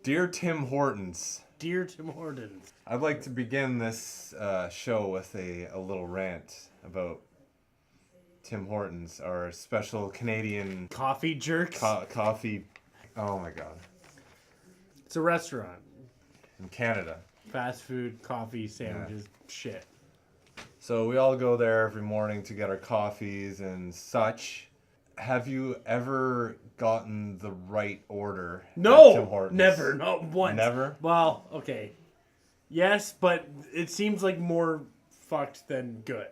Dear Tim Hortons. Dear Tim Hortons. I'd like to begin this show with a little rant about Tim Hortons, our special Canadian Coffee jerks. coffee. Oh my god. It's a restaurant. In Canada. Fast food, coffee, sandwiches, shit. So we all go there every morning to get our coffees and such. Have you ever gotten the right order at Tim No, Hortons? never, not once. Never? Well, okay. Yes, but it seems like more fucked than good.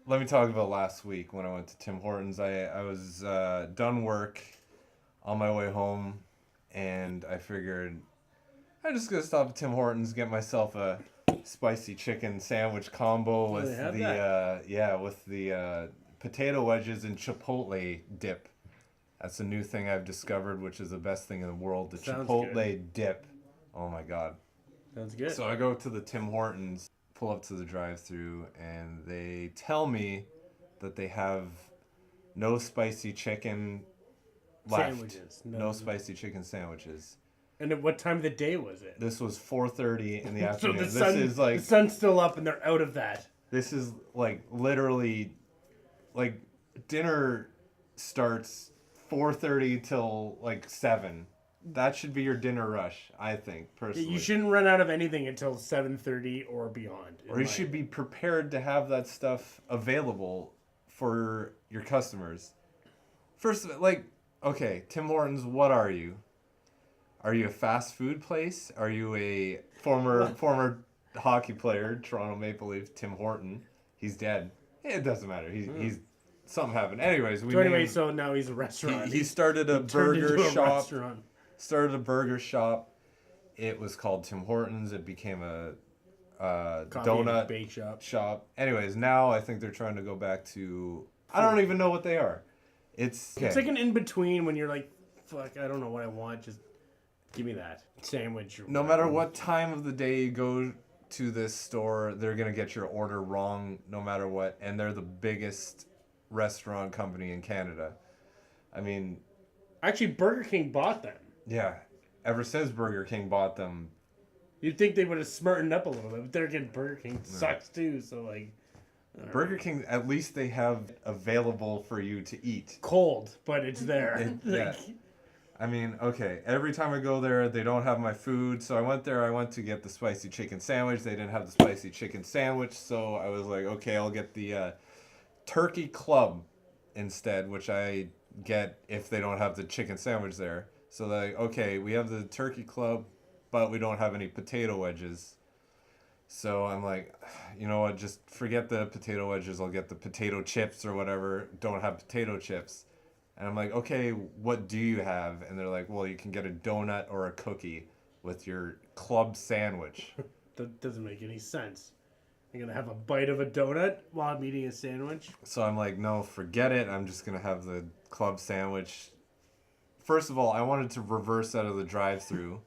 Let me talk about last week when I went to Tim Hortons. I was done work on my way home, and I figured I'm just gonna stop at Tim Hortons, get myself a spicy chicken sandwich combo with the potato wedges and chipotle dip. That's a new thing I've discovered, which is the best thing in the world. The Sounds chipotle good. dip. Oh my god. Sounds good. So I go to the Tim Hortons, pull up to the drive-thru, and they tell me that they have no spicy chicken left. Sandwiches. No spicy chicken sandwiches. And at what time of the day was it? This was 4:30 in the So afternoon. the This sun, is like the sun's still up and they're out of that. this is like literally like dinner starts 4:30 till like 7. That should be your dinner rush, I think, personally. You shouldn't run out of anything until 7:30 or beyond. Or you should be prepared to have that stuff available for your customers. First, like, okay, Tim Hortons, what are you? Are you a fast food place? Are you a former hockey player, Toronto Maple Leaf, Tim Horton? He's dead. It doesn't matter. He's something happened. Anyways, so now he's a restaurant. He started a Turned burger into a shop. restaurant. Started a burger shop. It was called Tim Hortons. It became a Coffee donut and bake shop. Anyways, now I think they're trying to go back to... I don't even know what they are. It's It's like an in-between when you're like, fuck, I don't know what I want. Just give me that sandwich. Or no matter what time of the day you go to this store, they're going to get your order wrong no matter what. And they're the biggest restaurant company in Canada. I mean... Actually, Burger King bought them. Yeah. Ever since Burger King bought them... You'd think they would have smartened up a little bit, but they're getting Burger King sucks too, so like... Burger King, at least they have available for you to eat. Cold, but it's there. Yeah. I mean, okay, every time I go there, they don't have my food. So I went to get the spicy chicken sandwich. They didn't have the spicy chicken sandwich. So I was like, okay, I'll get the turkey club instead, which I get if they don't have the chicken sandwich there. So they're like, okay, we have the turkey club, but we don't have any potato wedges. So I'm like, you know what, just forget the potato wedges. I'll get the potato chips or whatever. Don't have potato chips. And I'm like, okay, what do you have? And they're like, well, you can get a donut or a cookie with your club sandwich. That doesn't make any sense. I'm going to have a bite of a donut while I'm eating a sandwich? So I'm like, no, forget it. I'm just going to have the club sandwich. First of all, I wanted to reverse out of the drive-thru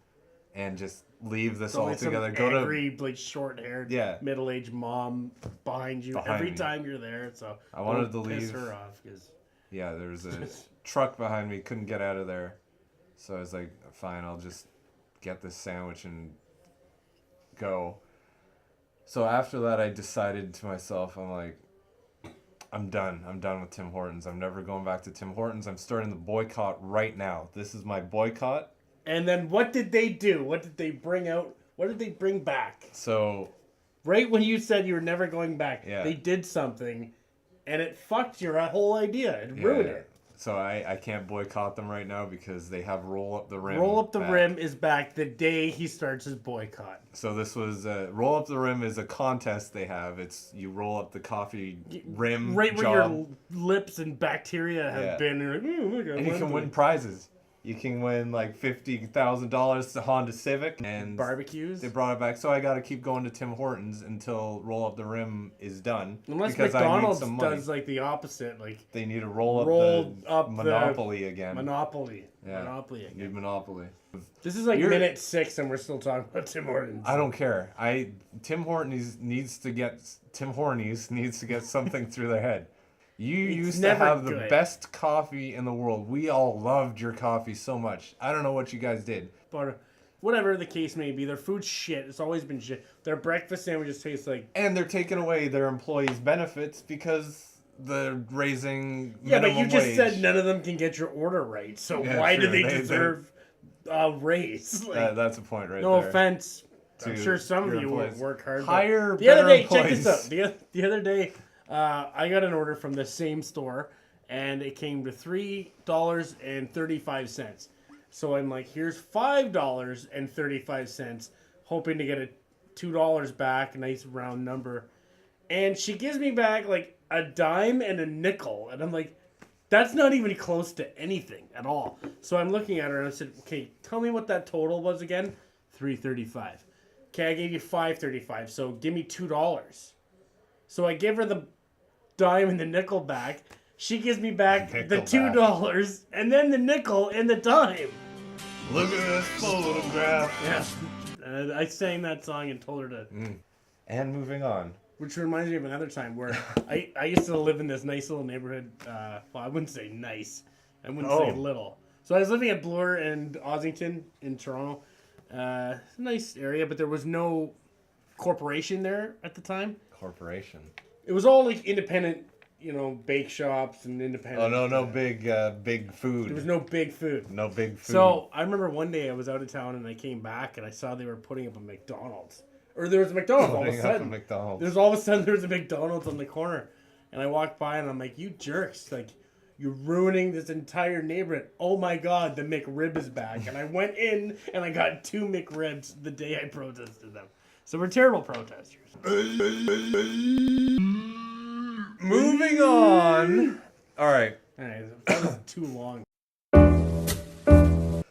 and just leave this all together. Go to angry, like short-haired, middle-aged mom behind you every time you're there. So I wanted to piss leave her off because there was a truck behind me, couldn't get out of there. So I was like, fine, I'll just get this sandwich and go. So after that, I decided to myself, I'm like, I'm done. I'm done with Tim Hortons. I'm never going back to Tim Hortons. I'm starting the boycott right now. This is my boycott. And then what did they do? What did they bring out? What did they bring back? So... right when you said you were never going back, they did something, and it fucked your whole idea. It ruined it. So I can't boycott them right now because they have Roll Up the Rim. Roll Up the Rim is back the day he starts his boycott. So this was... Roll Up the Rim is a contest they have. It's you roll up the coffee rim right job. where your lips and bacteria have been. And, and you can win prizes. You can win like $50,000 to Honda Civic and barbecues. They brought it back, so I got to keep going to Tim Hortons until Roll Up the Rim is done. Unless McDonald's does like the opposite, like they need to roll up Monopoly again. Monopoly, Monopoly again. Need Monopoly. This is like minute 6, and we're still talking about Tim Hortons. I don't care. Tim Hortons needs to get something through their head. You used to have the best coffee in the world. We all loved your coffee so much. I don't know what you guys did. But whatever the case may be, their food's shit. It's always been shit. Their breakfast sandwiches taste like... And they're taking away their employees' benefits because they're raising minimum Yeah, but you just wage. said none of them can get your order right. So why do they deserve a raise? Like, that's a point right no there. No offense. I'm sure some of you work hard. Hire the other day, employees. check this out. The other day, I got an order from the same store, and it came to $3.35. So I'm like, here's $5.35, hoping to get a $2 back, a nice round number. And she gives me back like a dime and a nickel, and I'm like, that's not even close to anything at all. So I'm looking at her and I said, okay, tell me what that total was again. $3.35. Okay, I gave you $5.35, so give me $2. So I give her the dime and the nickel back. She gives me back the $2 and then the nickel and the dime. Look at this photograph. Yeah, I sang that song and told her to. And moving on. Which reminds me of another time where I used to live in this nice little neighborhood. Well, I wouldn't say nice. I wouldn't say little. So I was living at Bloor and Ossington in Toronto. Nice area, but there was no corporation there at the time. Corporation. It was all like independent, bake shops and independent. Oh no, big food. There was no big food. No big food. So I remember one day I was out of town and I came back and I saw they were putting up a McDonald's. Or there was a McDonald's all of a sudden. There was a McDonald's on the corner, and I walked by and I'm like, you jerks! Like, you're ruining this entire neighborhood. Oh my God, the McRib is back. And I went in and I got 2 McRibs the day I protested them. So we're terrible protesters. Moving on. All right. That was too long.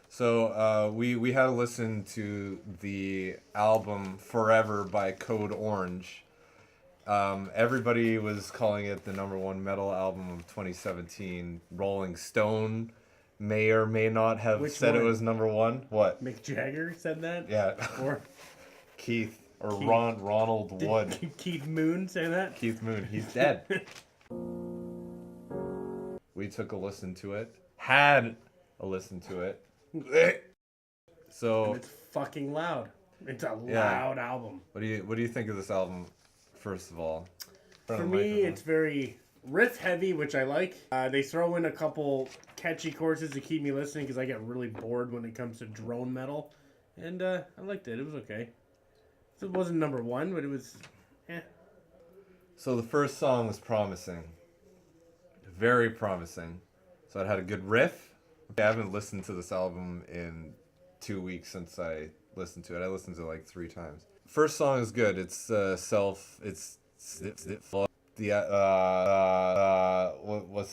So we had to listen to the album Forever by Code Orange. Everybody was calling it the #1 metal album of 2017. Rolling Stone may or may not have said it was #1. What? Mick Jagger said that? Yeah. Or Keith. Ronald Wood. Keith Moon say that? Keith Moon. He's dead. We took a listen to it. Had a listen to it. So and it's fucking loud. It's a loud album. What do you think of this album? First of all, for me, it's very riff heavy, which I like. They throw in a couple catchy choruses to keep me listening because I get really bored when it comes to drone metal, and I liked it. It was okay. It wasn't #1, but it was, So the first song was promising, very promising. So it had a good riff. I haven't listened to this album in 2 weeks since I listened to it. I listened to it like 3 times. First song is good. It's what's the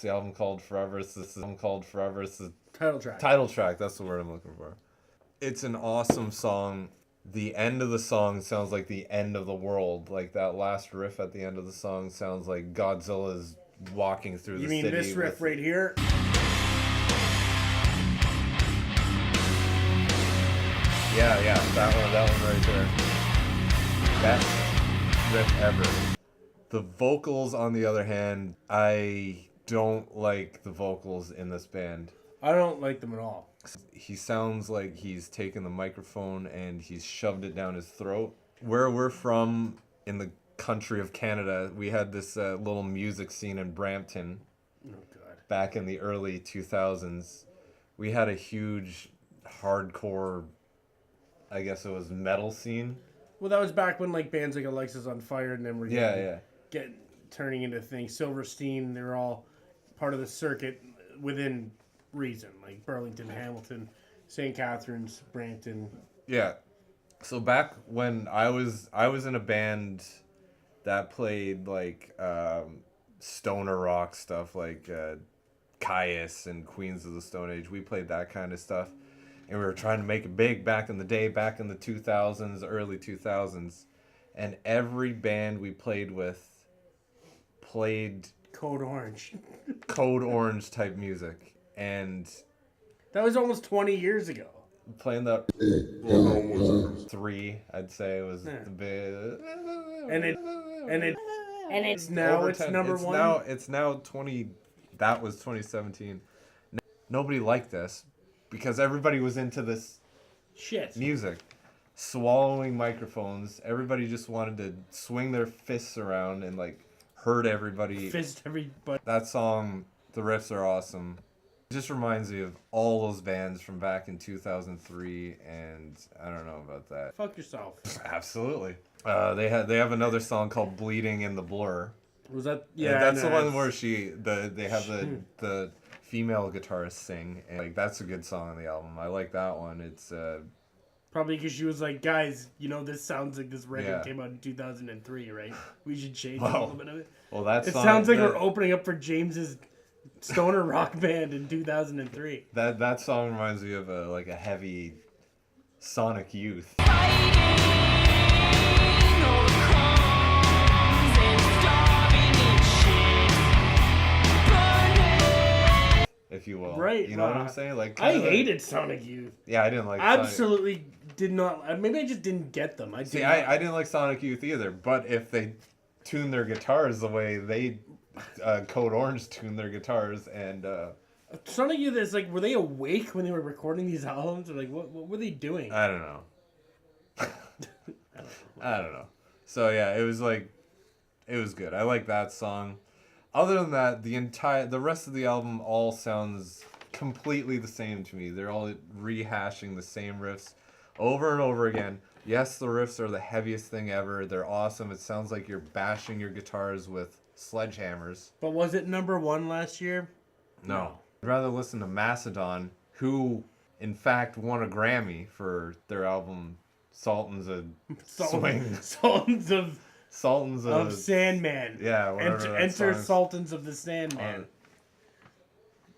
album called? Forever. It's this album called Forever. It's the title track. Title track. That's the word I'm looking for. It's an awesome song. The end of the song sounds like the end of the world. Like that last riff at the end of the song sounds like Godzilla's walking through the city. You mean this riff right here? Yeah, that one right there. Best riff ever. The vocals, on the other hand, I don't like the vocals in this band. I don't like them at all. He sounds like he's taken the microphone and he's shoved it down his throat. Where we're from in the country of Canada, we had this little music scene in Brampton. Oh, God. Back in the early 2000s. We had a huge hardcore, I guess it was metal scene. Well, that was back when like bands like Alexis on Fire and then were turning into things. Silverstein, they were all part of the circuit within reason, like Burlington, Hamilton, St. Catharines, Brampton. Yeah. So back when I was in a band that played like stoner rock stuff, like Caius and Queens of the Stone Age. We played that kind of stuff. And we were trying to make it big back in the day, back in the 2000s, early 2000s. And every band we played with played Code Orange. Code Orange type music. And that was almost 20 years ago. Playing that 3, I'd say, was the big. And it's now it's #1. It's now 20. That was 2017. Nobody liked this because everybody was into this Shit. Music. Swallowing microphones. Everybody just wanted to swing their fists around and like hurt everybody. Fist everybody. That song, the riffs are awesome. It just reminds me of all those bands from back in 2003, and I don't know about that. Fuck yourself. Absolutely. They have another song called "Bleeding in the Blur." Was that? Yeah, Yeah, that's the one where they have the female guitarist sing, and like that's a good song on the album. I like that one. It's probably because she was like, guys, you know, this sounds like this record Yeah. came out in 2003, right? We should change a little bit of it. well, that It song, sounds like we're opening up for James's stoner rock band in 2003. that song reminds me of a heavy Sonic Youth, if you will. Right, You know what I'm saying? Like I kinda hated Sonic Youth. Yeah, I didn't like. Sonic. Absolutely did not. Maybe I just didn't get them. I didn't like Sonic Youth either. But if they tune their guitars the way they Code Orange tuned their guitars, and Sonic Youth is like, were they awake when they were recording these albums, or like what were they doing? I don't know. I don't know. So yeah, it was good. I like that song. Other than that, the rest of the album all sounds completely the same to me. They're all rehashing the same riffs over and over again. Yes, the riffs are the heaviest thing ever. They're awesome. It sounds like you're bashing your guitars with sledgehammers. But was it #1 last year? No. I'd rather listen to Macedon, who in fact won a Grammy for their album Sultans of Swing. Sultans of Sandman. Yeah, whatever. Enter Sultans of the Sandman.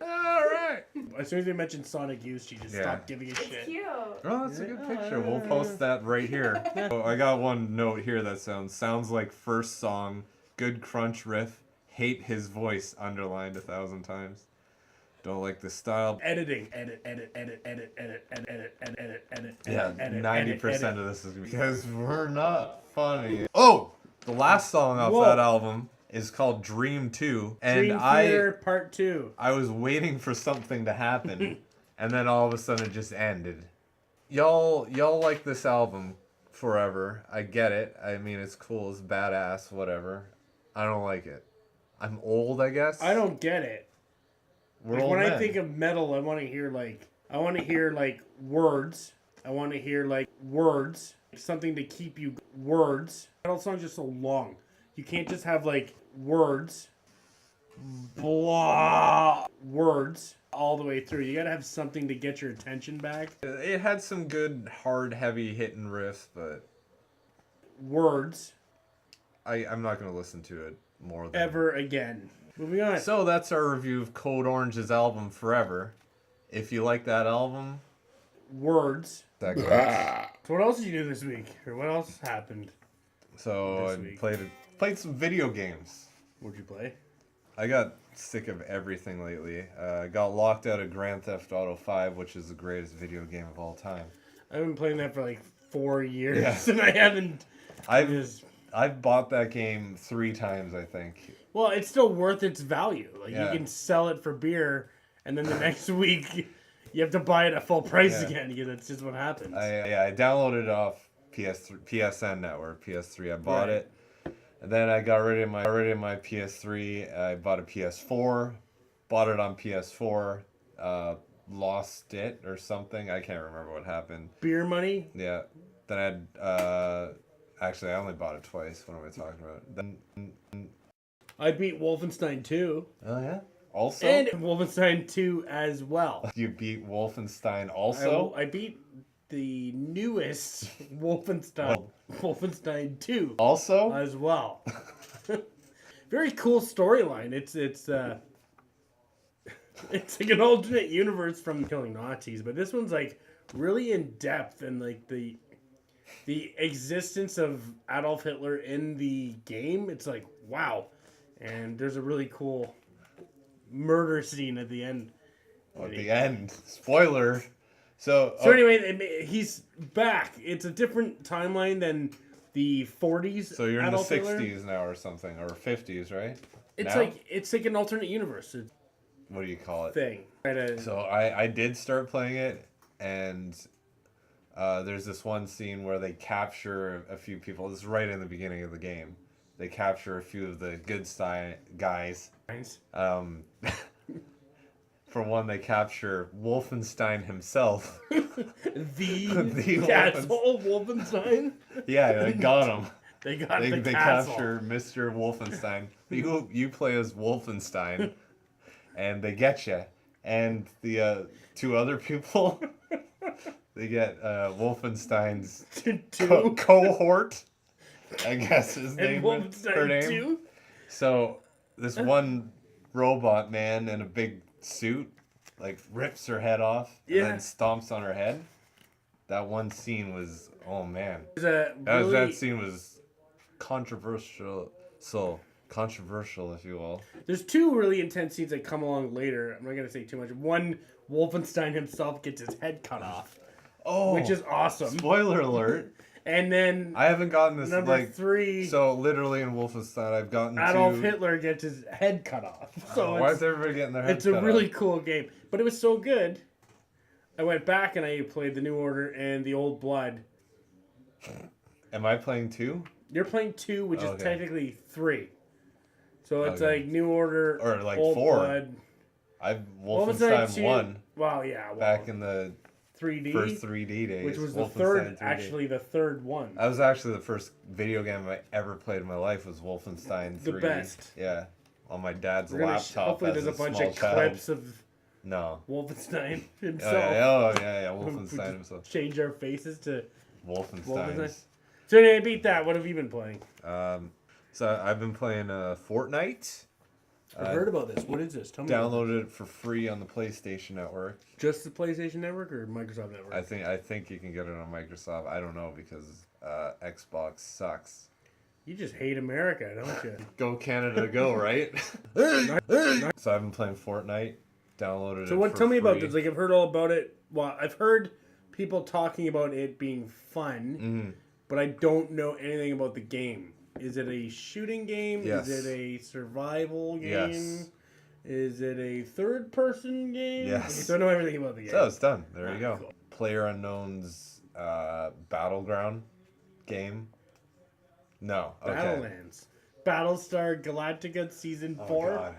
All right. As soon as they mentioned Sonic Youth, she just stopped giving a shit. Cute. Oh, that's a good picture. We'll post that right here. Oh, I got one note here that sounds like first song, good crunch riff, hate his voice, underlined 1,000 times. Don't like the style. Editing. Edit. Yeah, edit, 90% of this is because we're not funny. Oh, the last song off that album is called Dream 2, and Dream Theater Part 2. I was waiting for something to happen, and then all of a sudden it just ended. Y'all like this album forever. I get it. I mean, it's cool. It's badass. Whatever. I don't like it. I'm old, I guess. I don't get it. We're Like, old when men. I think of metal, I want to hear words. I want to hear like words, something to keep you words. Metal songs are so long. You can't just have like words, blah, words all the way through. You gotta have something to get your attention back. It had some good, hard, heavy hitting riffs, but words. I'm not gonna listen to it more than Ever again. Moving on. So that's our review of Code Orange's album Forever. If you like that album, words. that goes. So what else did you do this week? Or what else happened? So This I week. played some video games. What'd you play? I got sick of everything lately. I got locked out of Grand Theft Auto 5, which is the greatest video game of all time. I've been playing that for like 4 years, Yeah. and I haven't. I've bought that game 3 times, I think. Well, it's still worth its value. Like Yeah. you can sell it for beer, and then the next week you have to buy it at full price Yeah. again because that's just what happens. I downloaded it off PSN network, PS3. I bought Right. it, and then I got rid of my PS3. I bought a PS4, bought it on PS4, lost it or something. I can't remember what happened. Beer money. Yeah, then I actually I only bought it twice. What am I talking about? Then I beat Wolfenstein 2 oh yeah, also and Wolfenstein 2 as well. you beat Wolfenstein also. I beat the newest Wolfenstein 2 Also, as well. Very cool storyline. It's it's like an alternate universe from killing Nazis, but this one's like really in depth and like the existence of Adolf Hitler in the game. It's like wow, and there's a really cool murder scene at the end. at the end, spoiler. So Anyway, he's back. It's a different timeline than the 40s. So you're in Adolf the Hitler. 60s now or something, or 50s, right? It's Now? like an alternate universe What do you call it? thing. So I did start playing it, and There's this one scene where they capture a few people. This is right in the beginning of the game. They capture a few of the good guys. Nice. For one, they capture Wolfenstein himself. the castle Wolfenstein. Yeah, they got him. They got the They castle. capture Mr. Wolfenstein. You play as Wolfenstein, and they get you. And the two other people, they get Wolfenstein's cohort. I guess his name. Her name. Too? So this one robot man in a big suit, like rips her head off and then stomps on her head. That one scene was, oh man, that scene was controversial. So controversial, if you will. There's two really intense scenes that come along later. I'm not gonna say too much. One, Wolfenstein himself gets his head cut off, which is awesome. Spoiler alert. And then I haven't gotten this number 3. So literally in Wolfenstein, I've gotten Adolf Hitler gets his head cut off. So why is everybody getting their head cut off? It's a really cool game, but it was so good. I went back and I played the New Order and the Old Blood. Am I playing 2? You're playing 2, which is technically 3. So it's like New Order or like Old 4. Blood. I've Wolfenstein 1. Well, yeah. Back in the 3D, first 3D days, which was the third, actually the third one. That was actually the first video game I ever played in my life. Was Wolfenstein 3. The best. Yeah, on my dad's laptop. Hopefully, there's a bunch of clips of Wolfenstein himself. Yeah, Wolfenstein himself. Change our faces to Wolfenstein. So anyway, beat that. What have you been playing? So I've been playing Fortnite. I've heard about this. What is this? Tell me. Downloaded it for free on the PlayStation Network. Just the PlayStation Network or Microsoft Network? I think you can get it on Microsoft. I don't know because Xbox sucks. You just hate America, don't you? Go Canada, go, right? So I've been playing Fortnite. Downloaded it. So tell me about this. Like I've heard all about it. Well, I've heard people talking about it being fun, but I don't know anything about the game. Is it a shooting game? Yes. Is it a survival game? Yes. Is it a third-person game? Yes. I don't know everything about the game. So it's done. There you go. Cool. PlayerUnknown's Battleground game. No. Okay. Battlelands. Battlestar Galactica Season 4. God.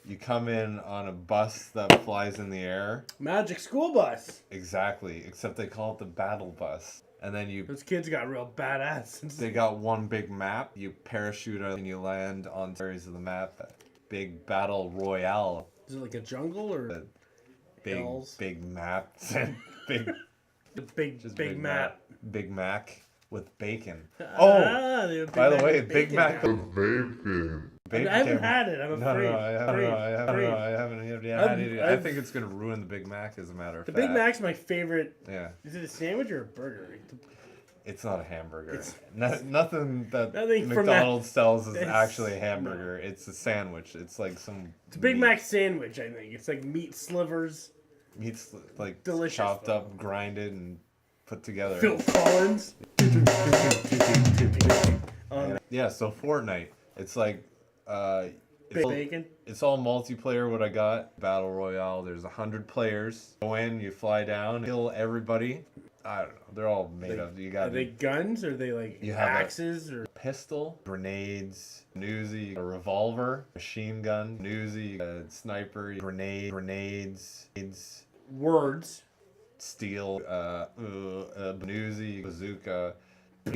You come in on a bus that flies in the air. Magic School Bus. Exactly. Except they call it the Battle Bus. And then those kids got real badass. They got one big map. You parachute out and you land on areas of the map. Big battle royale. Is it like a jungle or big map? big map. Big Mac with bacon. By the way, Big Mac with bacon. I haven't had it. I'm afraid. No, I haven't had it. I think it's gonna ruin the Big Mac. As a matter of fact, the Big Mac's my favorite. Yeah. Is it a sandwich or a burger? It's not a hamburger. Nothing that nothing McDonald's sells is actually a hamburger. No. It's a sandwich. It's like some. It's a Big Mac sandwich. I think it's like meat slivers. Meat's like delicious, chopped up, grinded, and put together. Phil Collins. Yeah. So Fortnite. It's like. Bacon. It's all multiplayer. What I got, battle royale. There's 100 players. Go in, you fly down, kill everybody. I don't know. They're all made of. You got. Are they guns? Or are they like axes or pistol, grenades, Uzi, a revolver, machine gun, Uzi, a sniper, grenades, words, steel, Uzi, bazooka.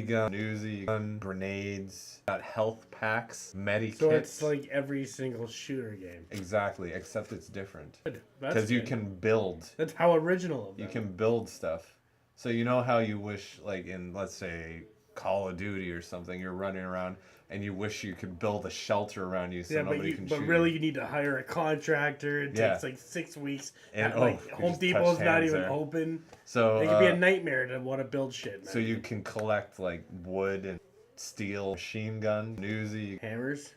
Gun, Uzi, gun, grenades, got health packs, medikits. So it's like every single shooter game. Exactly, except it's different. Because you can build. That's how original of them. You can build stuff. So you know how you wish, like in, let's say, Call of Duty or something, you're running around and you wish you could build a shelter around you so nobody can shoot. But really, you need to hire a contractor. It takes like 6 weeks. And Home Depot's not even open. So it could be a nightmare to want to build shit. So you can collect like wood and steel, machine gun, Uzi,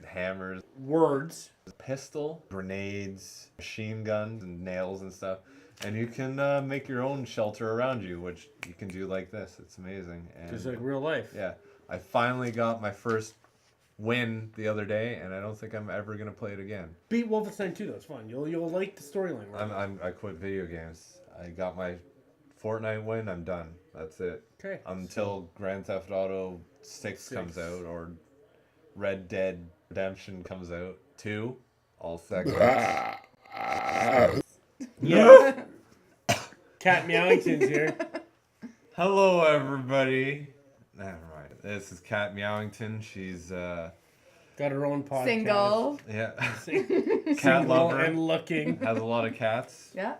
hammers, words, pistol, grenades, machine guns, and nails and stuff. And you can make your own shelter around you, which you can do like this. It's amazing. And just like real life. Yeah. I finally got my first win the other day, and I don't think I'm ever going to play it again. Beat Wolfenstein 2, though. It's fun. You'll like the storyline. Right? I quit video games. I got my Fortnite win. I'm done. That's it. Okay. Until Grand Theft Auto 6 comes out or Red Dead Redemption comes out. 2, all segments. Yeah. Cat Meowington's here. Hello, everybody. Never mind. This is Cat Meowington. She's Got her own podcast. Single. yeah, cat Single lover. and looking. Has a lot of cats. Yeah.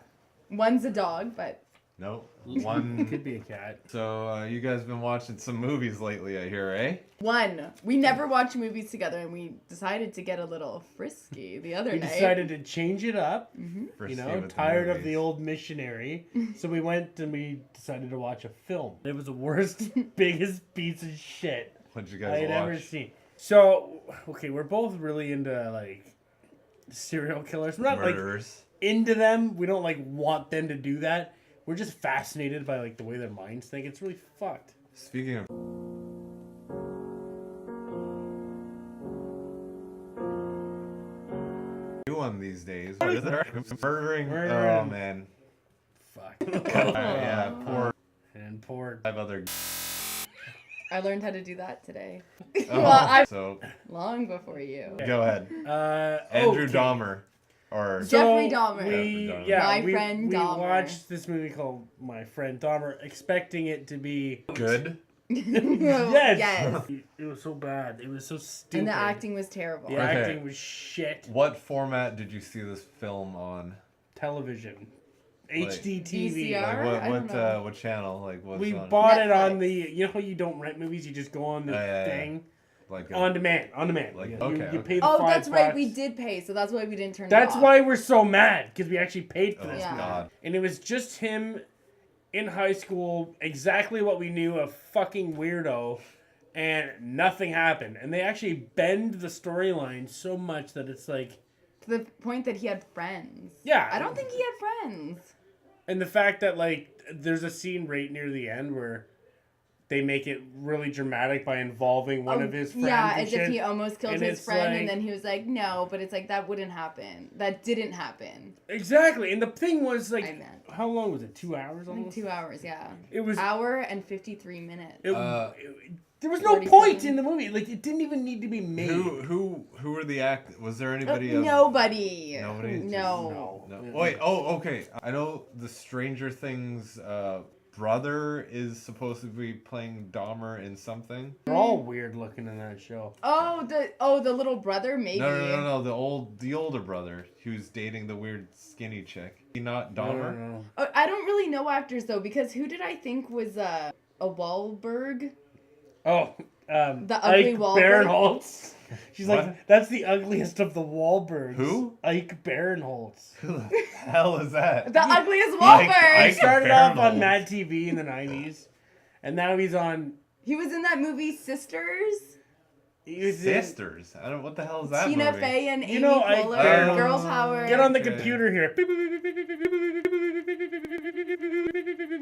One's a dog, but Nope. One. Could be a cat. So you guys been watching some movies lately, I hear, eh? one. We never watch movies together, and we decided to get a little frisky the other We night. decided to change it up. Frisky You know, with the tired of the movies. old missionary. So we went and we decided to watch a film. It was the worst, biggest piece of shit What'd you I guys had watch? ever seen. So, okay, we're both really into, like, serial killers. We're not, Murderers. like, into them. We don't, like, want them to do that. We're just fascinated by, like, the way their minds think. It's really fucked. Speaking of new one these days, what is there? Murdering. Oh Murdering. man. Fuck. Yeah, poor And poor... 5 other. I learned how to do that today. Oh, Well, I so long before you. go ahead. Andrew okay. Dahmer, or Jeffrey Dahmer. Jeffrey Dahmer. Yeah, My we, Friend we Dahmer. watched this movie called My Friend Dahmer, expecting it to be good. yes. Yes. It was so bad. It was so stupid. And the acting was terrible. The Okay. acting was shit. What format did you see this film on? Television, Like- HD TV. VCR? Like I don't know. what channel? Like what's We on? bought it on Netflix. the. You know how you don't rent movies? You just go on the Yeah. thing Like a- on demand. On demand. Like, you, okay, you okay. pay the Oh, $5. that's right. We did pay, so that's why we didn't turn it That's off. why we're so mad because we actually paid for Oh this. Yeah. God. And it was just him in high school, exactly what we knew, a fucking weirdo, and nothing happened. And they actually bend the storyline so much that it's like, To the point that he had friends. yeah. I don't think he had friends. And the fact that, like, there's a scene right near the end where they make it really dramatic by involving one of his friends. Yeah, and as if shit. he almost killed And his it's friend, like- and then he was like, no, but it's like, that wouldn't happen. That didn't happen. Exactly. And the thing was, like, I meant. how long was it? 2 hours Like almost? 2 hours, yeah. It was... Hour and 53 minutes. There was no 47. point in the movie. Like, it didn't even need to be made. Who were the act? Was there anybody? Nobody. Nobody? No. No. Wait. Oh, okay. I know the Stranger Things brother is supposed to be playing Dahmer in something. They're all weird looking in that show. Oh, the little brother, maybe. No. The older brother who's dating the weird skinny chick. He not Dahmer. No. Oh, I don't really know actors, though, because who did I think was a Wahlberg? Oh, The ugly Ike Wahlberg? Barinholtz. She's What? like, that's the ugliest of the Wahlbergs. Who? Ike Barinholtz. Who the hell is that? The ugliest Ike- Wahlberg! He Ike started off on Barinholtz. Mad TV in the 90s, and now he's on... He was in that movie Sisters. He was in- Sisters. I don't. What the hell is that Tina movie? Fey and You Amy know, Ike Poehler. Barinholtz. Girl Power. Get on the Okay. computer here.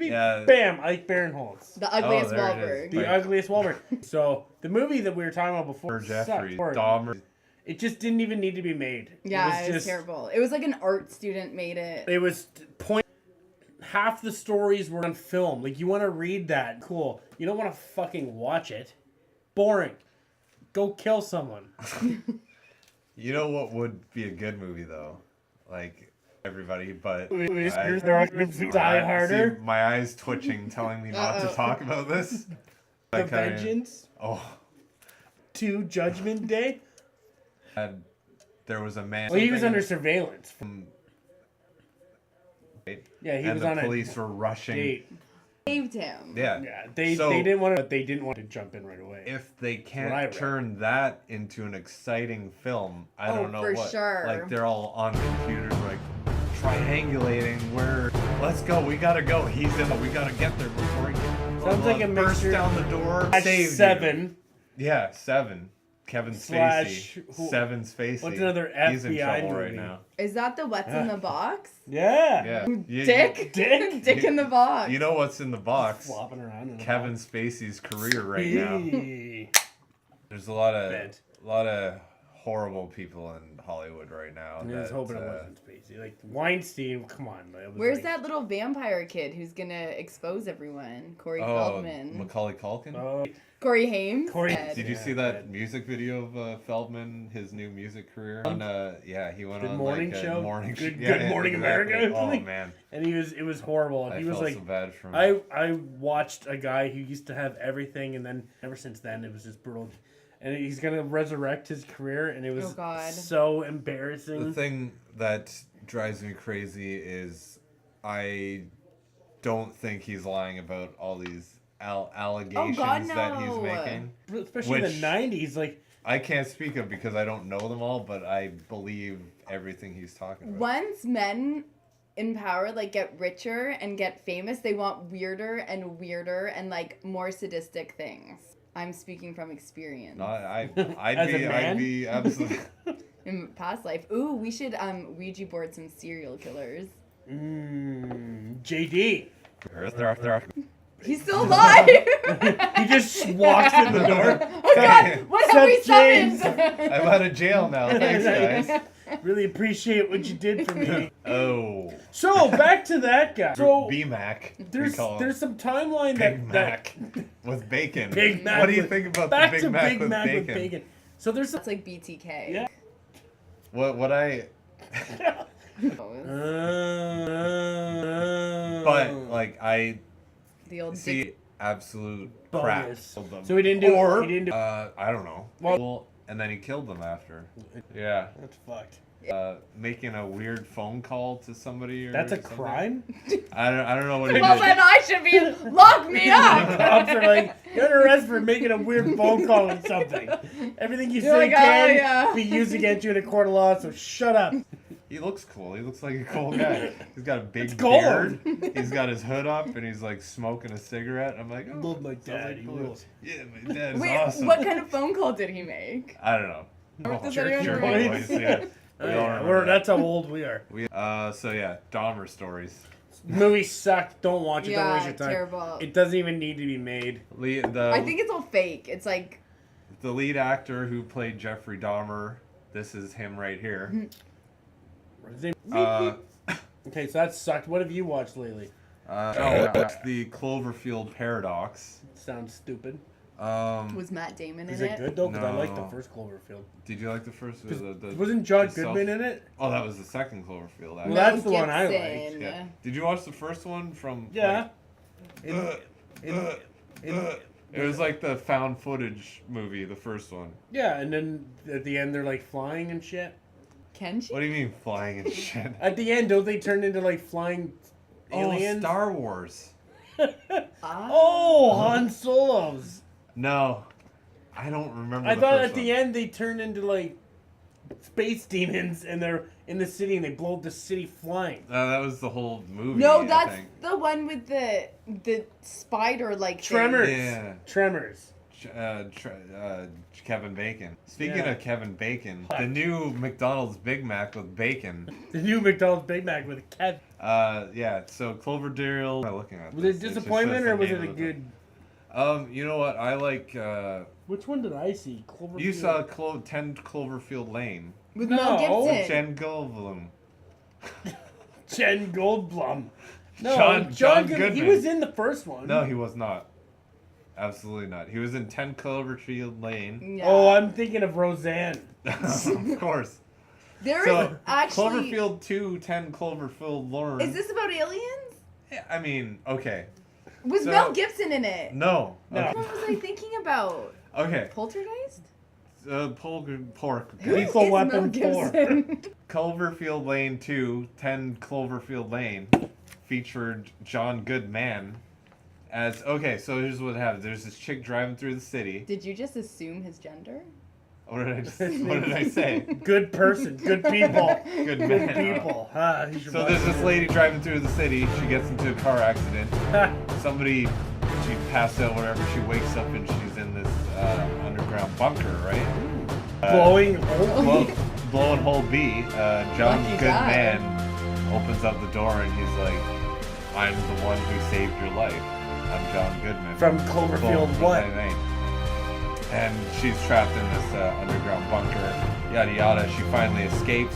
Yeah. Bam, Ike Barinholtz. The ugliest there it Wahlberg. is. The Like- ugliest Wahlberg. So, the movie that we were talking about before Or Jeffrey sucked. Dahmer. It just didn't even need to be made. Yeah, it was just, terrible. It was like an art student made it. It was point. Half the stories were on film. Like, you want to read that. Cool. You don't want to fucking watch it. Boring. Go kill someone. You know what would be a good movie though? Like everybody, but Here's their arguments to Die Harder. See, my eyes twitching, telling me not to Uh-oh. talk about this. The Like, I- Vengeance. Oh, 2 Judgment Day. and there was a man. Well, he was something under surveillance. from- Yeah, he and was the on police a were rushing. date. Saved him. Yeah. Yeah, they So- didn't want to, but they didn't want to jump in right away. If they what I can't read. turn that into an exciting film, I Oh, don't know for what. sure. Like they're all on computers, like triangulating. Where let's go. We gotta go. He's in. We gotta get there before he Sounds like a burst mixture- down the door. Slash Saved you. 7. Yeah, 7. Kevin Slash Spacey. who- 7 Spacey. what's another He's in FBI trouble right movie? now. Is that the What's in the Box? Yeah. Yeah. Dick? Dick? Dick in the box. You know what's in the box? Flopping around. In the Kevin Spacey's career right now. Hey. There's a lot Bed. of horrible people in Hollywood right now. I was hoping it wasn't Spacey. Like Weinstein, come on. Where's that little vampire kid who's gonna expose everyone? Corey Feldman. Macaulay Culkin? Oh, Corey Haim. Did you see that music video of Feldman, his new music career? He went on morning like show? morning Good yeah, Morning exactly. America. Oh man, and it was horrible. And I he was felt like, so bad for him. I watched a guy who used to have everything, and then ever since then it was just brutal. And he's gonna resurrect his career, and it was so embarrassing. The thing that drives me crazy is I don't think he's lying about all these allegations that he's making. Especially in the 90s, like I can't speak of because I don't know them all, but I believe everything he's talking about. Once men in power like get richer and get famous, they want weirder and like more sadistic things. I'm speaking from experience. No, I'd be absolutely in past life. Ooh, we should Ouija board some serial killers. JD. He's still alive. He just walks in the door. Oh God! What have we summoned? I'm out of jail now. Thanks, guys. Really appreciate what you did for me. Oh. So back to that guy. So B-Mac. There's some timeline Big Mac with bacon. Big Mac. What do you think about the Big Mac with bacon? So there's that's like BTK. Yeah. What I. But like I. The old see absolute bonus. crap. So he didn't do. I don't know. Well, and then he killed them after. Yeah. That's fucked. Making a weird phone call to somebody or that's a something. crime? I don't know what he well, did. then I should be lock me up. Cops are like, you're under arrest for making a weird phone call and something. Everything you say like, can be used against you in a court of law, so shut up. He looks cool. He looks like a cool guy. He's got a big gold. beard. He's got his hood up and he's like smoking a cigarette. I'm like, oh, love my dad. He rules. Yeah, my dad is Wait, awesome. what kind of phone call did he make? I don't know. Does Jerky anyone remember? boys, yeah. That's how old we are. So yeah, Dahmer stories. Movie sucked. Don't watch it. Yeah, don't waste your time. terrible. It doesn't even need to be made. I think it's all fake. It's like the lead actor who played Jeffrey Dahmer. This is him right here. Okay, so that sucked. What have you watched lately? It's the Cloverfield Paradox. Sounds stupid. was Matt Damon in Is it good though? Because I like the No. first Cloverfield. Did you like the first? Wasn't John Goodman in it? Oh, that was the second Cloverfield. Well, that's the one I liked. Gibson. Yeah. Did you watch the first one from? Yeah. It was like the found footage movie, the first one. Yeah, and then at the end they're like flying and shit. Kenji? What do you mean flying and shit? At the end, don't they turn into like flying aliens? Oh, Star Wars. Oh, Han Solo's. No, I don't remember. I thought at the end they turn into like space demons and they're in the city and they blow up the city flying. That was the whole movie. No, I that's think. the one with the spider like Tremors. Yeah. Tremors. Kevin Bacon. Speaking Yeah. of Kevin Bacon, the new McDonald's Big Mac with bacon. The new McDonald's Big Mac with a cat. Yeah. So Cloverdale. I'm looking at Was this. it It just disappointment says the or was name it a of the good? thing. You know what? I like. Which one did I see? Cloverfield. You saw 10 Cloverfield Lane. with No. Mel Gibson. Jen Goldblum. Jen Goldblum. No, John He Goodman. was in the first one. No, he was not. Absolutely not. He was in 10 Cloverfield Lane. Yeah. Oh, I'm thinking of Roseanne. Of course. There is So, actually. Cloverfield 2, 10 Cloverfield Lane. Is this about aliens? Yeah, I mean, okay. Was So- Mel Gibson in it? No. No. What was I thinking about? Okay. Poltergeist? Pork. Who is Lethal Mel Weapon 4. Gibson? Cloverfield Lane 2, 10 Cloverfield Lane featured John Goodman as... Okay, so here's what happened. There's this chick driving through the city. Did you just assume his gender? What did I say? Good person. Good people. Good Good man. people. He's your So boss. there's this lady driving through the city. She gets into a car accident. Somebody, she passed out, whatever. She wakes up and she's in this underground bunker, right? Blowing hole. Blowing hole B. John Lucky Goodman opens up the door and he's like, "I'm the one who saved your life. I'm John Goodman From Cloverfield 1. And she's trapped in this underground bunker. yada yada. She finally escapes.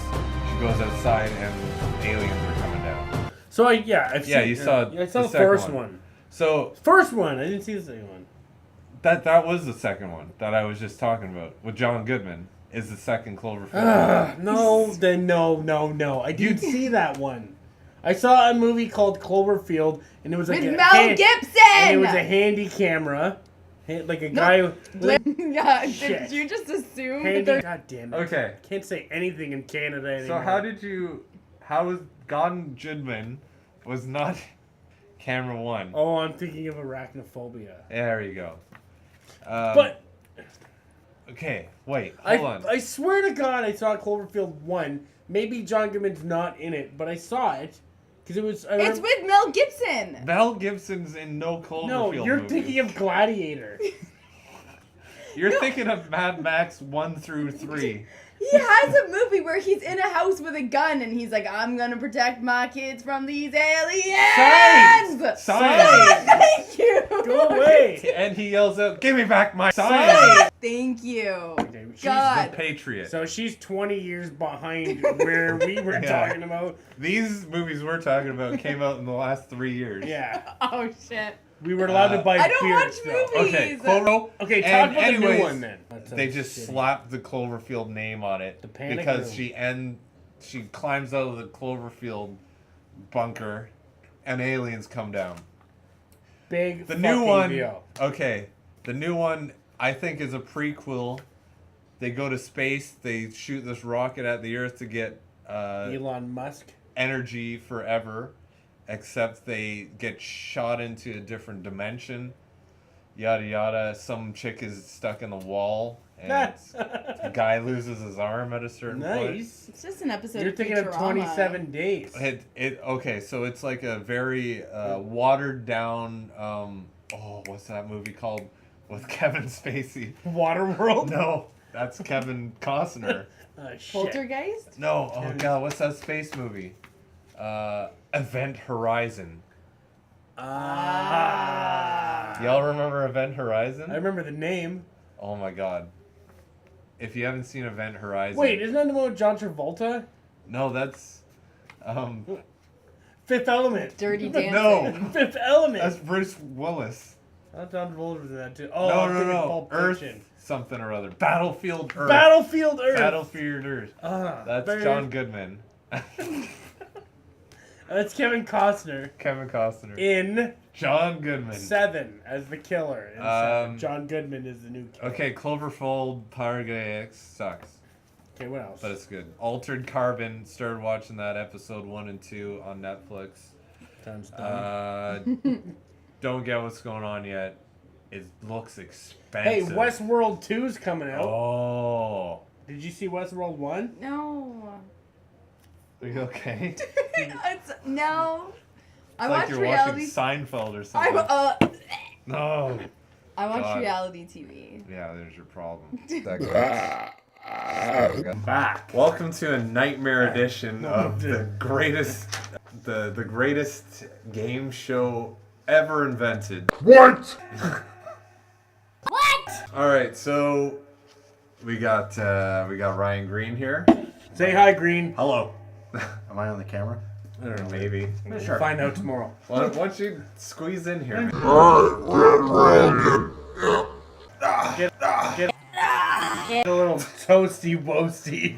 She goes outside, and aliens are coming down. So I've seen, you saw I saw the the second first one. one. So First one. I didn't see the second one. that was the second one that I was just talking about with John Goodman. Is the second Cloverfield. No. I didn't see that one. I saw a movie called Cloverfield, and it was like With Mel Gibson! And it was a handy camera. Like a guy... Yeah, Shit. did you just assume Handy... that God damn it. Okay. Can't say anything in Canada anymore. So how was John Goodman was not camera one? Oh, I'm thinking of arachnophobia. There you go. But... Okay, wait, hold on. I swear to God I saw Cloverfield 1. Maybe John Goodman's not in it, but I saw it. Because it was... it's with Mel Gibson! Mel Gibson's in no Cloverfield No, you're movies. thinking of Gladiator. You're thinking of Mad Max 1 through 3. He has a movie where he's in a house with a gun and he's like, I'm gonna protect my kids from these aliens! Science! Thank you! Go away! And he yells out, give me back my science! Thank you. Okay, God. The Patriot. So she's 20 years behind where we were talking about. These movies we're talking about came out in the last 3 years. Yeah. Oh shit. We were allowed to buy I don't beer watch still. movies. Okay, Clover. Okay, talk And about the anyways, new one then. They just slapped the Cloverfield name on it The Panic because Room. she climbs out of the Cloverfield bunker, and aliens come down. Big The new fucking one, deal. okay, the new one I think is a prequel. They go to space. They shoot this rocket at the Earth to get Elon Musk. energy forever, except they get shot into a different dimension. Yada yada. Some chick is stuck in the wall, and the guy loses his arm at a certain point. Nice. It's just an episode You're of thinking of Futurama. 27 days. Okay, so it's like a very watered down. What's that movie called with Kevin Spacey? Waterworld? No, that's Kevin Costner. Shit. Poltergeist? No, oh god, what's that space movie? Event Horizon. Y'all remember Event Horizon? I remember the name. Oh my god. If you haven't seen Event Horizon... Wait, isn't that the one with John Travolta? No, that's... Fifth Element. Dirty Dancing. No. Fifth Element. That's Bruce Willis. I thought John Travolta was in that too. Oh, No. Pulp Earth Fiction. something or other. Battlefield Earth. Battlefield Earth. Battlefield Earth. That's very- John Goodman. That's Kevin Costner Kevin Costner. in John Goodman. 7 as the killer. In 7. Um, John Goodman is the new killer. Okay, Cloverfield Parallax sucks, Okay, what else? but it's good. Altered Carbon, started watching that episode 1 and 2 on Netflix. Time's done. Don't get what's going on yet. It looks Hey, expensive. Westworld 2's coming out. Oh. Did you see Westworld 1? No. Are you okay? No. I like watch you're reality. watching Seinfeld or something. No. I watch God. reality TV. Yeah, there's your problem. Back. Welcome to a nightmare edition of the greatest game show ever invented. What? All right, so we got Ryan Green here. Say hi, Green. Hello. Am I on the camera? I don't know, maybe. We'll find out tomorrow. Why don't you squeeze in here, man? Get a little toasty woasty.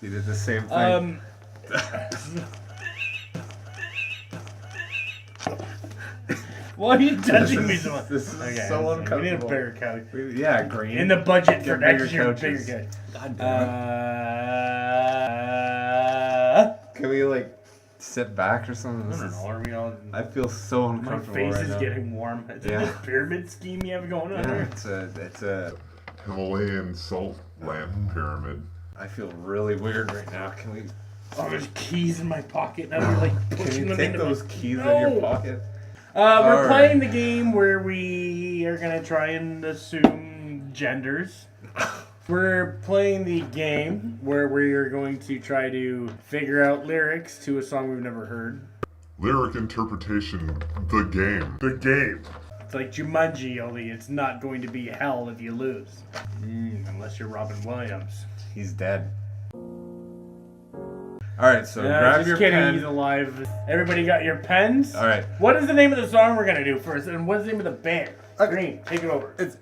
You did the same thing. Why are you touching me so much? This is Okay, so we need a uncomfortable. bigger couch. Yeah, Green. In the budget for Get next bigger year, couches. bigger couch. God damn it. Can we like sit back or something? I This don't is, know. Are we all? I feel so My uncomfortable face right is now. getting warm. Is Yeah. it this pyramid scheme you have going on Yeah, here? it's a. Himalayan salt lamp pyramid. I feel really weird right now. Can we? Oh, there's keys in my pocket. And I'm like Can pushing you them take into those my... keys No! in your pocket? We're Alright. playing the game where we are gonna try and assume genders. We're playing the game where we are going to try to figure out lyrics to a song we've never heard. Lyric interpretation. The game. The game. like Jumanji, only it's not going to be hell if you lose. Unless you're Robin Williams. He's dead. All right, so grab just your kidding, pen. he's alive. Everybody got your pens? All right. What is the name of the song we're gonna do first, and what's the name of the band? Green, take it over. It's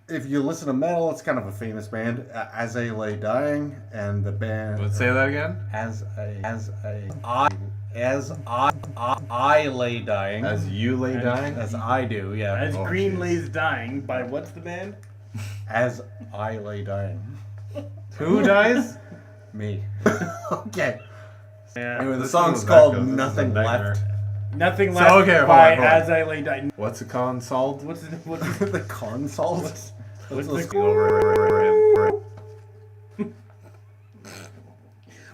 if you listen to metal, it's kind of a famous band, As I Lay Dying, and the band. Let's say that again. As I lay dying. As you lay dying. As I do, yeah. As Oh, Green jeez. Lays Dying by what's the band? As I lay dying. Who dies? Me. Okay. Yeah. Anyway, the This song's is called This is a Nothing nightmare. Left. Nothing So, Left okay, hold by on, hold on. As I Lay Dying. What's it called? Salt? What's the The console. what's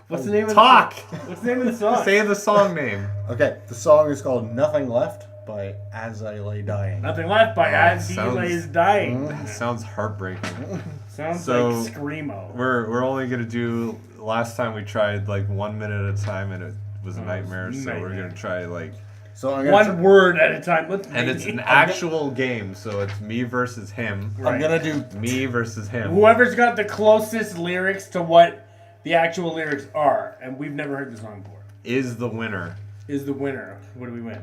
What's the name of Talk! the what's the name of the song? Say the song name. Okay, the song is called Nothing Left by As I Lay Dying. Nothing Left by As He sounds- Lays Dying. Sounds heartbreaking. Sounds So, like Screamo. We're only gonna do. Last time we tried like 1 minute at a time and it was a nightmare. So we're nightmare. gonna try like. So I'm gonna One word at a time. Let's And it's an actual game, so it's me versus him. I'm gonna do Me versus him. Whoever's got the closest lyrics to what the actual lyrics are, and we've never heard the song before, Is the winner. is the winner. What do we win?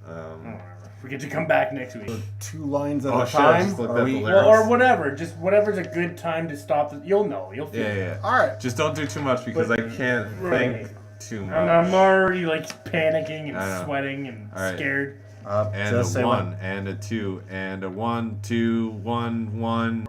Um, We get to come back next week. 2 lines at Oh, a shit, I time. just looked Are at we- the lyrics. Or whatever. Just whatever's a good time to stop. You'll know. You'll feel yeah, it. yeah. All right. Just don't do too much because I can't Right. think too much. I'm already like panicking I know. and sweating and All right. scared. And Just a say 1, and a 2, and a 1, 2, 1, 1.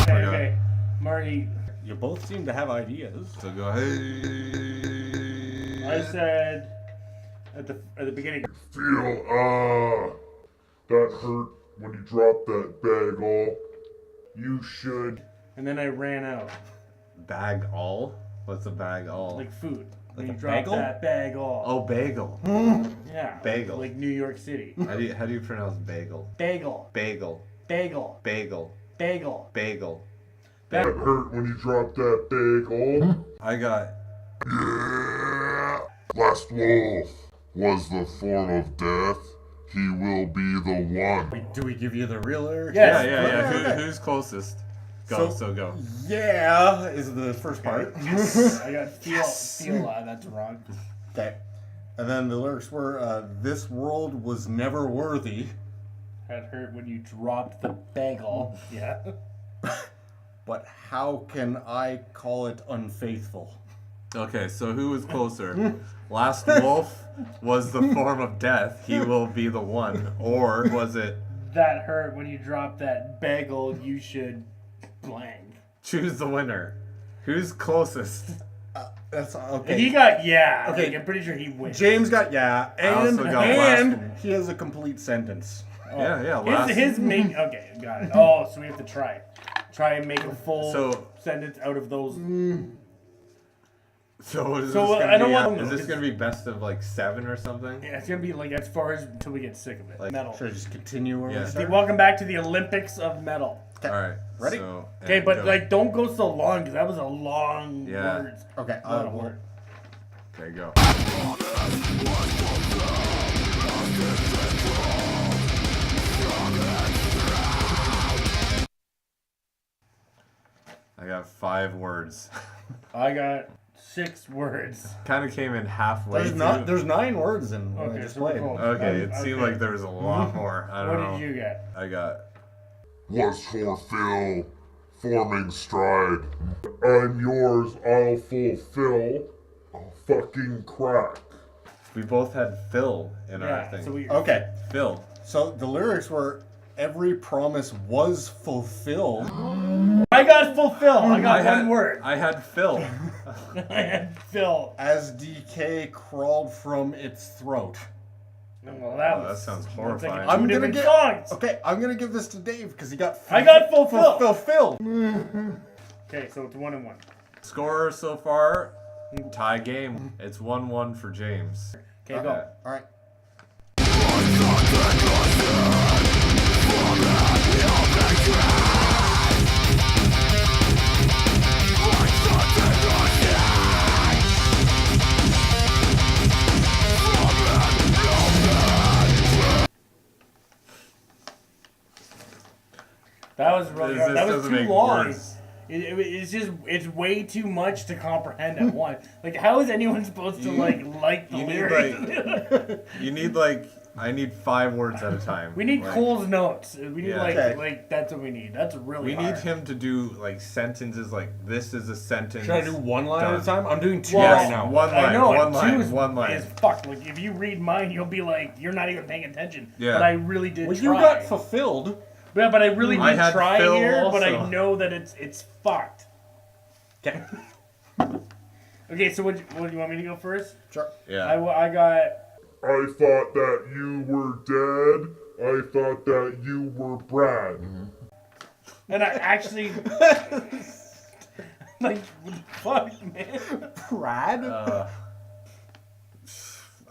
Okay. Marty, You both seem to have ideas. So go ahead. I said at the beginning. Feel, that hurt when you dropped that bagel. You should. And then I ran out. Bag all? What's a bag all? Like food. When Like you a drop bagel? that bag off. Oh, bagel. Yeah. bagel. Like New York City. How do you pronounce bagel? Bagel. Bagel. Bagel. Bagel. Bagel. Bagel. That hurt when you dropped that bagel. I got. Last wolf was the form of death. He will be the one. Do we give you the real lyrics? Yes. Yeah. Okay. Who's closest? Go. So go. Yeah is the first part. I got feel that's wrong. Okay. And then the lyrics were, this world was never worthy, That hurt when you dropped the bagel. Yeah. but how can I call it unfaithful? Okay, so who was closer? Last wolf was the form of death. He will be the one. Or was it That hurt when you dropped that bagel. You should blank. choose the winner? Who's closest? That's And okay. he got yeah. Okay. Like, I'm pretty sure he wins. James got yeah, also and got last and one. he has a complete sentence. Yeah. Last. His main. Okay, got it. Oh, so we have to try it. Try and make a full So- sentence out of those. So is So, this gonna I don't be, want- is this gonna be best of like 7 or something? Yeah, it's gonna be like as far as until we get sick of it. Like- Metal. Should I just continue where Yeah. we started? Welcome back to the Olympics of metal. All right. Ready? So, Okay, and but go. like, don't go so long because that was a long Yeah. words. Okay, A lot of well, words. Okay, go. I got 5 words. I got 6 words. Kind of came in halfway. there's 9 words in what I Okay, just so we're played. close. Okay, it seemed Okay. like there was a lot more. I don't know. What did you get? I got. Was for Phil, forming stride. I'm yours, I'll fulfill. Fucking crack. We both had Phil in our Yeah, thing. so we. Okay, Phil. so the lyrics were, every promise was fulfilled. I got fulfill. I got one word. I had Phil. I had fill. As DK crawled from its throat. Well, that sounds that's horrifying. Like I'm two gonna different get. songs. Okay, I'm gonna give this to Dave because he got. I got fulfilled. Fulfilled. Okay, so it's 1-1. Score so far, tie game. It's 1-1 for James. Okay, go. All right. That was really This that was doesn't too make long. words. It's way too much to comprehend at once. Like, how is anyone supposed to like the You need lyrics? you need like I need 5 words at a time. We need like, Cole's notes. We need Yeah. Okay. like that's what we need. That's really We hard. need him to do like sentences like this is a sentence. Should I do one line at a Done. time? I'm doing 2 Well, right now. One line. I know, one and line. two is, One line. is fucked. Like, if you read mine, you'll be like, you're not even paying attention. Yeah. But I really did Well, try. you got fulfilled. Yeah, but I really I did had try Phil here, but I also. know that it's fucked. Okay. Okay, so what do you want me to go first? Sure. Yeah. I got... I thought that you were dead. I thought that you were Brad. And I actually... like, what the fuck, man? Brad.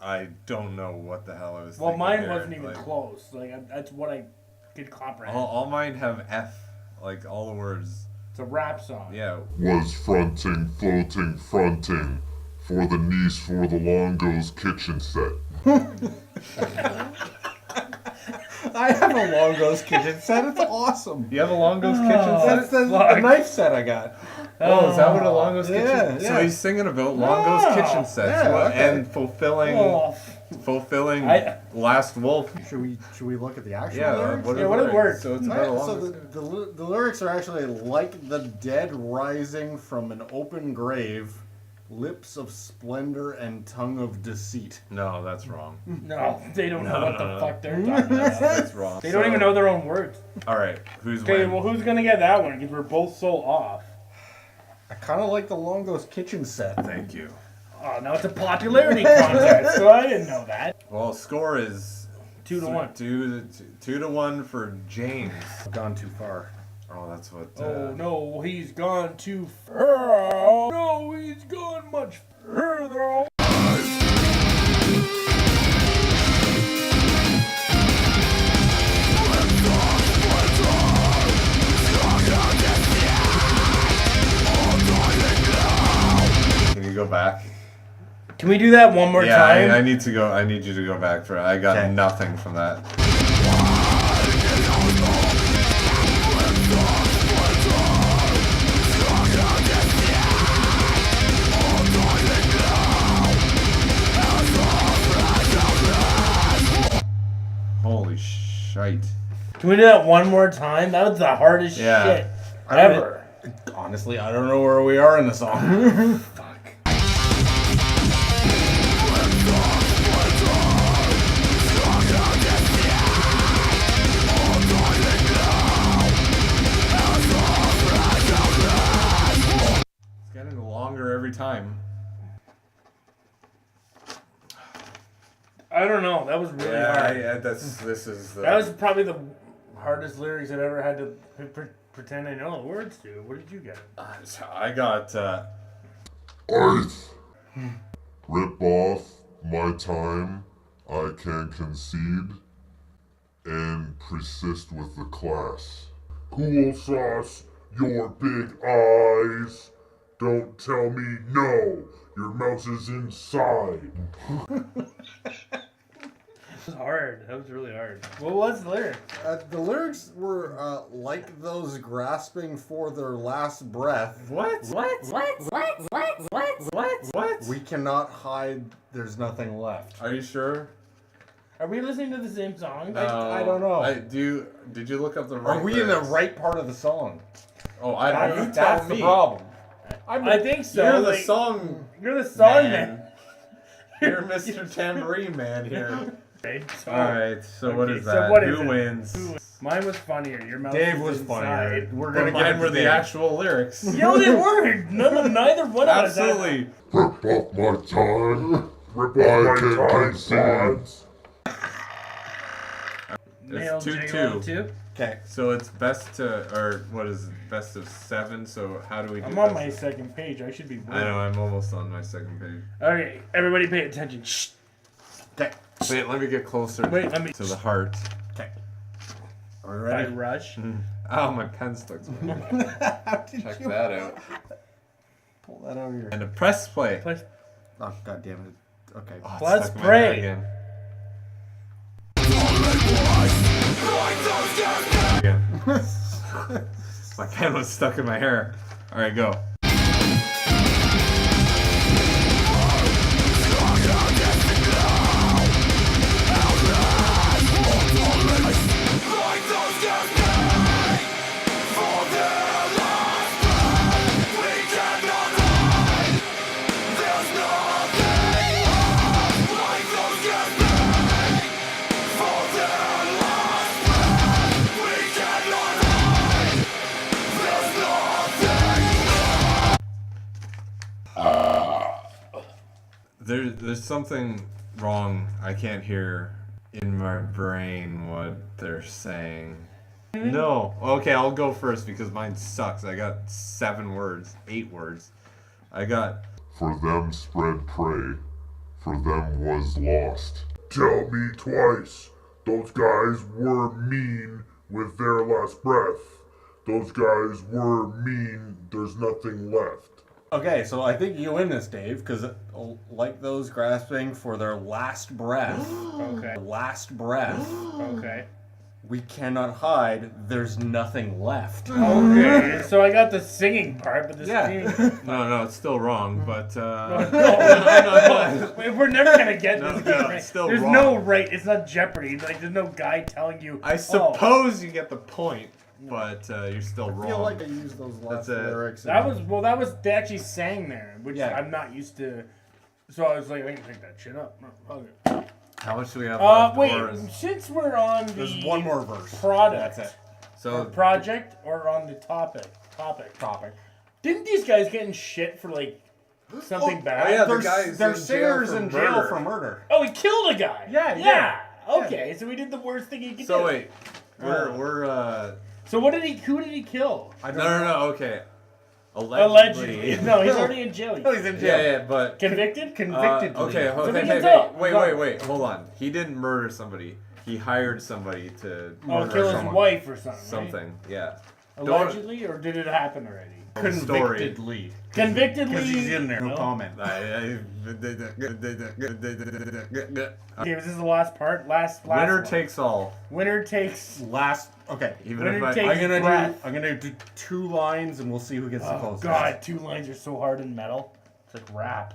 I don't know what the hell I was Well, thinking mine here. wasn't even Like, close. Like, that's what I could comprehend. all mine have F, like all the words. It's a rap song. Yeah. Was fronting, floating, fronting for the niece for the Longo's kitchen set. I have a Longo's kitchen set. It's awesome. You have a Longo's kitchen That's set? the knife set I got. Oh, is that what a Longo's Yeah, kitchen? So yeah. he's singing about Longo's Oh, kitchen sets yeah, okay. and fulfilling I- Last Wolf. Should we look at the actual Yeah. lyrics? What Yeah, what are the words? So it's All about a right, so Longo's. the lyrics are actually like the dead rising from an open grave, lips of splendor and tongue of deceit. No, that's wrong. No, they don't know No, what no, the no. fuck they're talking about. That's wrong. They don't even know their own words. All right, who's Okay, winning? well, who's gonna get that one? Because we're both so off. I kind of like the Longo's kitchen set. Thank you. Oh, now it's a popularity contest, so I didn't know that. Well, score is 2-1. 2-1 for James. I've gone too far. Oh, that's what. Oh no, he's gone too far. Oh no, he's gone much further. Can you go back? Can we do that one more Yeah, time? I need to go. I need you to go back for. I got Okay. nothing from that. Holy shite! Can we do that one more time? That was the hardest Yeah. shit I don't ever. Honestly, I don't know where we are in the song. Fuck. It's getting longer every time. I don't know. That was really hard. This is. That was probably the hardest lyrics I've ever had to pretend I know the words to. What did you get? I got. Ice. Rip off my time. I can concede and persist with the class. Cool sauce, your big eyes. Don't tell me no. Your mouse is inside. That was hard. That was really hard. What was the lyric? The lyrics were like those grasping for their last breath. What? What? We cannot hide. There's nothing left. Are you sure? Are we listening to the same song? I don't know. Did you look up the right? Are we in the lyrics? right part of the song? Oh, I don't. You tell That's me. the problem. I think so. You're the like, song. You're the song man. man. You're Mr. Tambourine Man here. Okay, so, All right. So what Okay, is so that? what is Who it? wins? Mine was funnier. Your mouth Dave was was funnier. inside. We're But gonna mine get were the Dave. actual lyrics. Yo, they weren't. Neither one of us. Absolutely. Rip off my time. Rip I off my can time, concede Male It's 2-2. J-Lo too. Okay. So it's best to, or what is it, best of 7? So how do we do I'm on best my of- second page. I should be. I know, I'm almost on my second page. Okay, everybody pay attention. Shh. Okay. Wait, let me get closer Wait, let me. to the heart. Okay. Are we I ready? rush. Oh, my pen stuck to my How did Check you that out. pull that out of your... And a press play. Plus, Oh, God damn it. Okay. Oh, it's Let's stuck in my head pray. again. My pen was stuck in my hair. All right, go. There's something wrong. I can't hear in my brain what they're saying. No. Okay, I'll go first because mine sucks. I got 7 words, 8 words. I got For them spread prey, for them was lost. Tell me twice. Those guys were mean with their last breath. Those guys were mean, there's nothing left. Okay, so I think you win this, Dave, because like those grasping for their last breath, okay. last breath, Okay. we cannot hide, there's nothing left. Okay. So I got the singing part, but the singing. no, it's still wrong, but No. We're never gonna get No, this no, game right. it's still There's wrong. no right. It's not Jeopardy. Like there's no guy telling you. I suppose you get the point, but you're still wrong. I feel like I used those last That's it. lyrics. That was they actually sang there, which Yeah. I'm not used to. So I was like, I can pick that shit up. Okay. How much do we have left? Wait. Or is- Since we're on the There's one more verse. product, That's it. or So project, or on the topic. Didn't these guys get in shit for like something bad? yeah, the They're, guy's they're in jail singers for in jail murder. for murder. Oh, he killed a guy. Yeah. Okay, so we did the worst thing he could do. so wait, we're So who did he kill? I don't no, okay. Allegedly. No, he's already in jail. No, he's in jail. Yeah, but Convicted? okay, So we hey, can talk. wait, hold on. He didn't murder somebody. He hired somebody to Oh, murder kill his someone. wife or something. Something, yeah. Right? Allegedly, or did it happen already? Story. Convictedly. Convictedly. Because he's in there. No No. comment. Okay, was this the last part? Last Winner one. takes all. Winner takes. Last. Okay. Even Winner if I, takes- breath. I'm gonna do 2 lines and we'll see who gets the Oh closest. god, 2 lines are so hard in metal. It's like rap.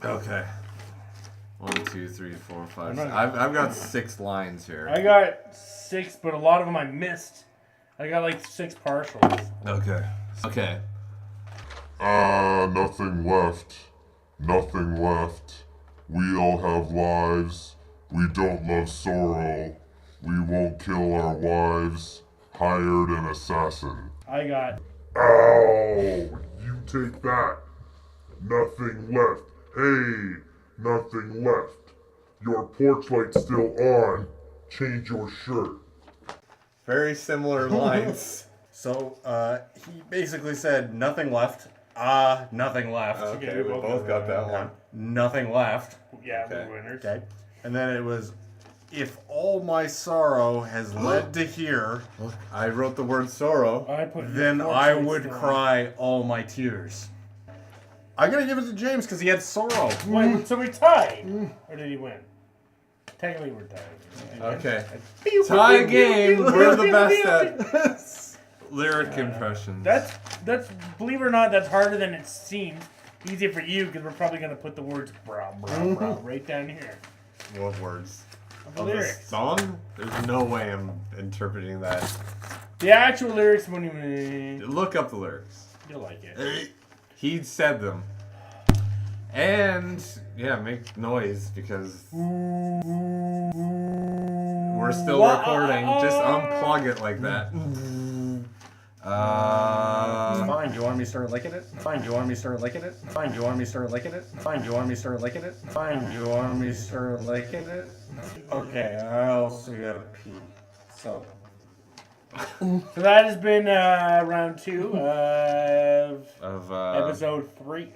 okay. 1, 2, 3, 4, 5, I'm 6. not- I've got 6 lines here. I got 6, but a lot of them I missed. I got like 6 partials. Okay. Nothing left. Nothing left. We all have lives. We don't love sorrow. We won't kill our wives. Hired an assassin. I got. Ow! You take that. Nothing left. Hey, nothing left. Your porch light's still on. Change your shirt. Very similar lines. So, he basically said nothing left. Nothing left. Okay, we both got that one. Nothing left. Yeah, Okay. we're winners. Okay. And then it was, if all my sorrow has led to here, I wrote the word sorrow. I put. then your I portraits would still on. cry all my tears. I'm gonna give it to James because he had sorrow. Wait, so we tied, or did he win? Technically, we're tied. Did he win? Okay. Pew, Tie pew, pew, game. pew, We're the pew, best pew, at lyric impressions. That's believe it or not, that's harder than it seems. Easy for you because we're probably gonna put the words "bra bra bra" right down here. What words? Of the Of the lyrics. song? There's no way I'm interpreting that. The actual lyrics won't even. Look up the lyrics. You'll like it. He said them. And yeah, make noise because we're still recording. Just unplug it like that. Fine, do you want me to start licking it? Fine, do you want me to start licking it? Fine, do you want me to start licking it? Fine, do you want me to start licking it? Fine, do you want me to start licking it? Okay, I also gotta pee. So. So that has been round 2 of episode 3.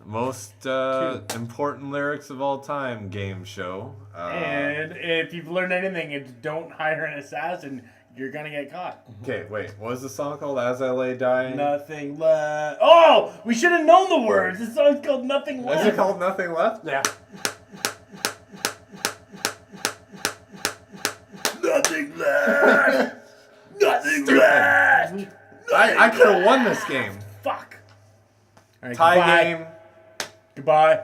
Most important lyrics of all time game show. And if you've learned anything, it's don't hire an assassin. You're gonna get caught. Okay, wait. What was the song called? As I Lay Dying? Nothing left. Oh, we should have known the words. This song's called Nothing Left. Is it called Nothing Left? Yeah. Nothing left. Nothing left. I could have won this game. Fuck. All right, Tie goodbye. game. Goodbye.